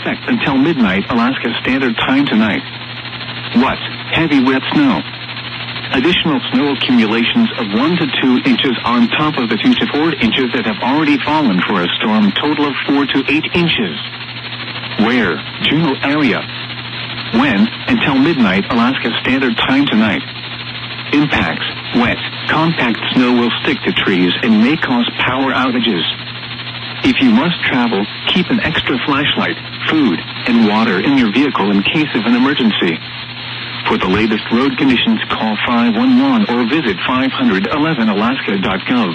effect until midnight Alaska Standard Time tonight. What? Heavy wet snow. Additional snow accumulations of 1 to 2 inches on top of the 2 to 4 inches that have already fallen for a storm, total of 4 to 8 inches. Where? Juneau area. When? Until midnight Alaska Standard Time tonight. Impacts. Wet, compact snow will stick to trees and may cause power outages. If you must travel, keep an extra flashlight, food, and water in your vehicle in case of an emergency. For the latest road conditions, call 511 or visit 511alaska.gov.